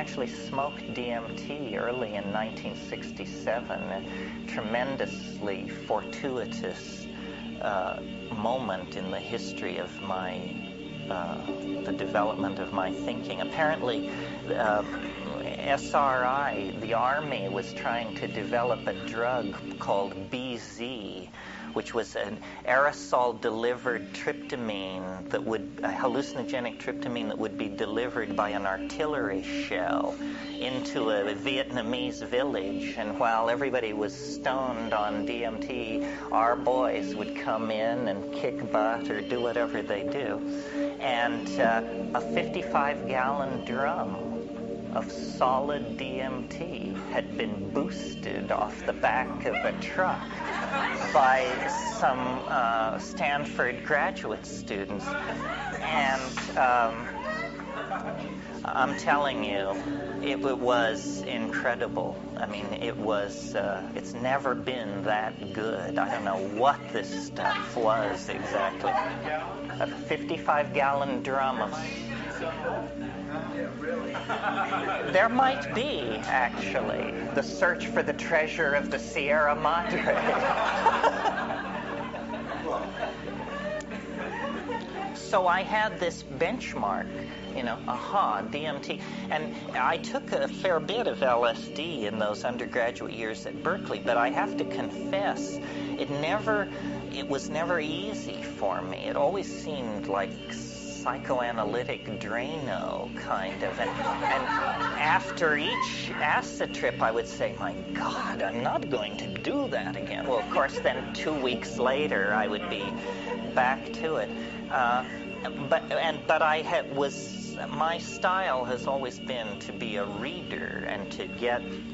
actually smoked DMT early in 1967, a tremendously fortuitous moment in the history of the development of my thinking. Apparently, SRI, the Army, was trying to develop a drug called BZ, which was an aerosol-delivered tryptamine that would, a hallucinogenic tryptamine that would be delivered by an artillery shell into a Vietnamese village. And while everybody was stoned on DMT, our boys would come in and kick butt or do whatever they do. And a 55-gallon drum of solid DMT had been boosted off the back of a truck by some Stanford graduate students. And I'm telling you, it was incredible. I mean, it's never been that good. I don't know what this stuff was exactly. A 55-gallon drum of... There might be, actually, the search for the treasure of the Sierra Madre. So I had this benchmark, DMT. And I took a fair bit of LSD in those undergraduate years at Berkeley, but I have to confess, it was never easy for me. It always seemed like psychoanalytic Drano, kind of. And after each acid trip, I would say, my God, I'm not going to do that again. Well, of course, then 2 weeks later, I would be back to it. But my style has always been to be a reader and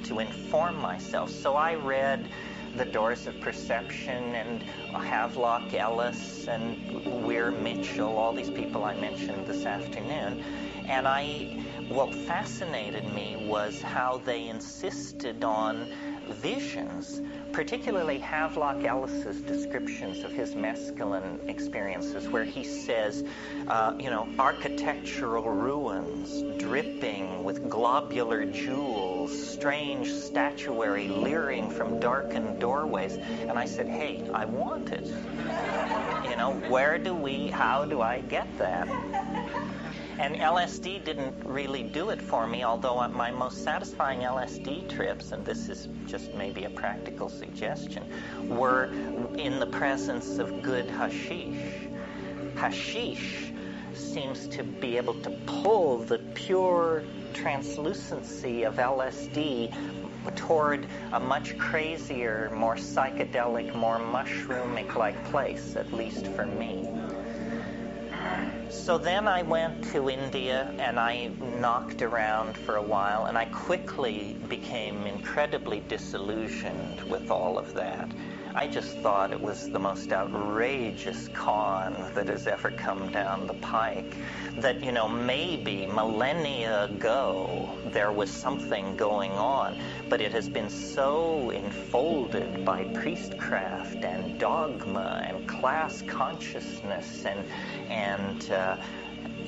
to inform myself. So I read The Doors of Perception and Havelock Ellis and Weir Mitchell, all these people I mentioned this afternoon. And what fascinated me was how they insisted on visions, particularly Havelock Ellis's descriptions of his mescaline experiences, where he says, architectural ruins dripping with globular jewels, strange statuary leering from darkened doorways. And I said, hey, I want it. How do I get that? And LSD didn't really do it for me, although my most satisfying LSD trips, and this is just maybe a practical suggestion, were in the presence of good hashish. Hashish seems to be able to pull the pure translucency of LSD toward a much crazier, more psychedelic, more mushroomic-like place, at least for me. So then I went to India and I knocked around for a while, and I quickly became incredibly disillusioned with all of that. I just thought it was the most outrageous con that has ever come down the pike. That, maybe millennia ago there was something going on, but it has been so enfolded by priestcraft and dogma and class consciousness and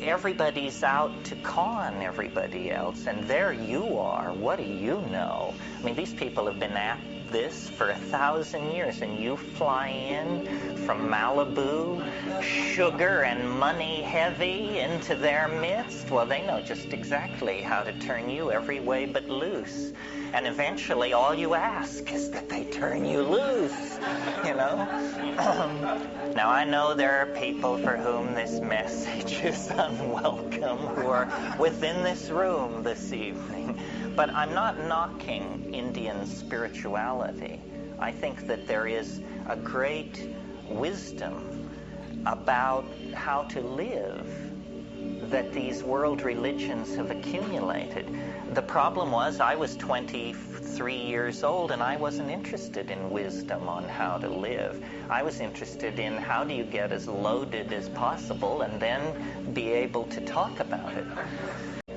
everybody's out to con everybody else. And there you are. What do you know? I mean, these people have been at this for 1,000 years, and you fly in from Malibu, sugar and money heavy, into their midst. Well, they know just exactly how to turn you every way but loose. And eventually all you ask is that they turn you loose, Now, I know there are people for whom this message is unwelcome, who are within this room this evening. But I'm not knocking Indian spirituality. I think that there is a great wisdom about how to live that these world religions have accumulated. The problem was I was 23 years old and I wasn't interested in wisdom on how to live. I was interested in how do you get as loaded as possible and then be able to talk about it.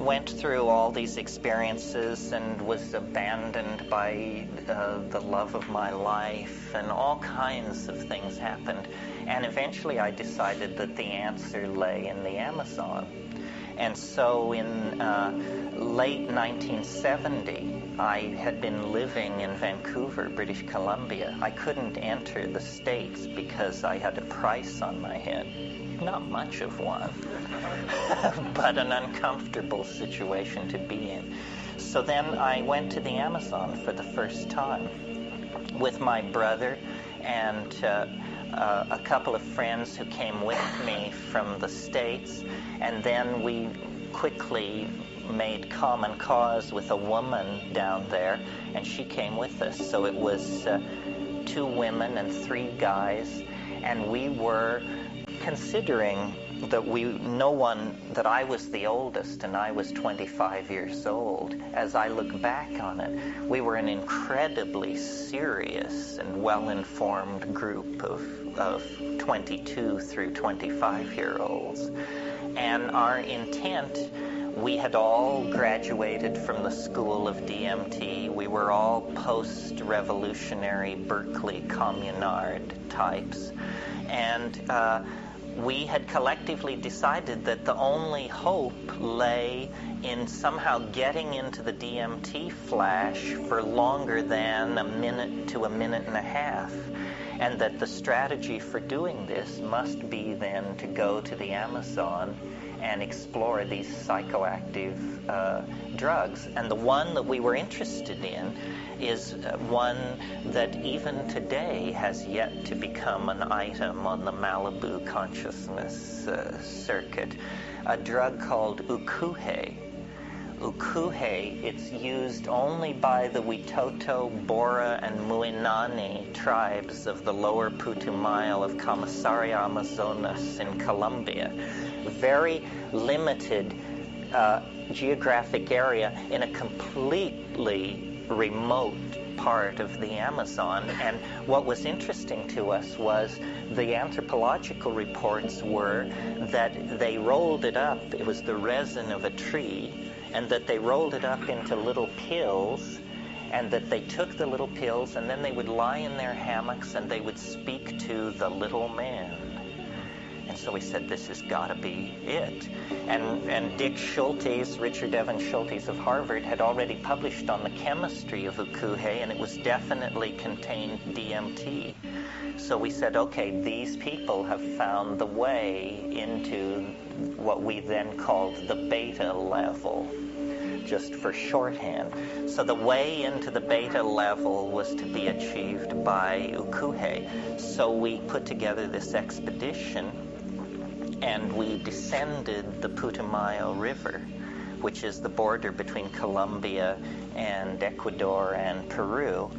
Went through all these experiences and was abandoned by the love of my life, and all kinds of things happened. And eventually I decided that the answer lay in the Amazon. And so in late 1970, I had been living in Vancouver, British Columbia. I couldn't enter the States because I had a price on my head. Not much of one, but an uncomfortable situation to be in. So then I went to the Amazon for the first time with my brother and a couple of friends who came with me from the States, and then we quickly made common cause with a woman down there, and she came with us. So it was 2 women and 3 guys, and we were considering that that I was the oldest and I was 25 years old. As I look back on it, we were an incredibly serious and well-informed group of 22 through 25-year-olds. And our intent, we had all graduated from the School of DMT. We were all post-revolutionary Berkeley communard types. And we had collectively decided that the only hope lay in somehow getting into the DMT flash for longer than a minute to a minute and a half, and that the strategy for doing this must be then to go to the Amazon and explore these psychoactive drugs. And the one that we were interested in is one that even today has yet to become an item on the Malibu consciousness circuit, a drug called ukuhe. Ukuhe, it's used only by the Witoto, Bora, and Muinani tribes of the lower Putumayo of Comissaria Amazonas in Colombia. Very limited geographic area in a completely remote part of the Amazon. And what was interesting to us was the anthropological reports were that they rolled it up. It was the resin of a tree, and that they rolled it up into little pills, and that they took the little pills and then they would lie in their hammocks and they would speak to the little man. And so we said, this has got to be it. And Dick Schultes, Richard Evan Schultes of Harvard, had already published on the chemistry of ukuhe, and it was definitely contained DMT. So we said, okay, these people have found the way into what we then called the beta level, just for shorthand. So the way into the beta level was to be achieved by ukuhe. So we put together this expedition, and we descended the Putumayo River, which is the border between Colombia and Ecuador and Peru,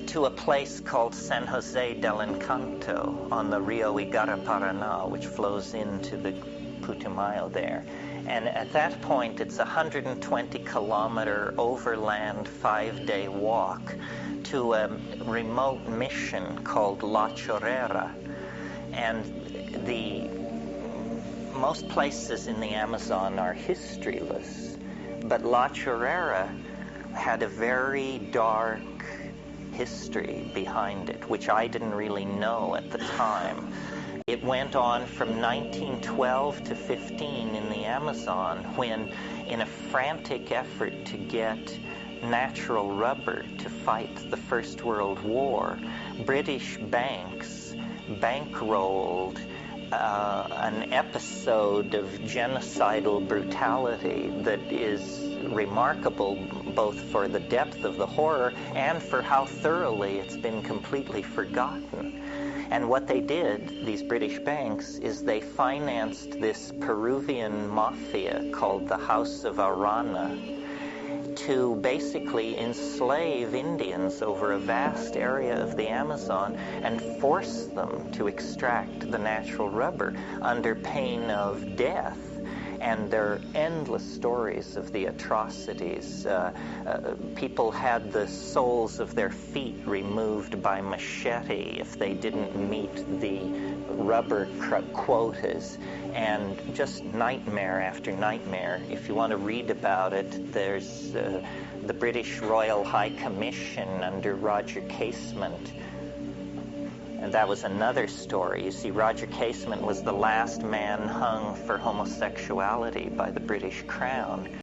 to a place called San Jose del Encanto on the Rio Igaraparaná, which flows into the Putumayo there. And at that point, it's a 120-kilometer overland 5-day walk to a remote mission called La Chorrera. And most places in the Amazon are historyless, but La Chorrera had a very dark history behind it, which I didn't really know at the time. It went on from 1912 to 15 in the Amazon, when, in a frantic effort to get natural rubber to fight the First World War, British banks bankrolled an episode of genocidal brutality that is remarkable both for the depth of the horror and for how thoroughly it's been completely forgotten. And what they did, these British banks, is they financed this Peruvian mafia called the House of Arana to basically enslave Indians over a vast area of the Amazon and force them to extract the natural rubber under pain of death. And there are endless stories of the atrocities. People had the soles of their feet removed by machete if they didn't meet the rubber quotas, and just nightmare after nightmare. If you want to read about it, there's the British Royal High Commission under Roger Casement And that was another story. You see, Roger Casement was the last man hung for homosexuality by the British Crown.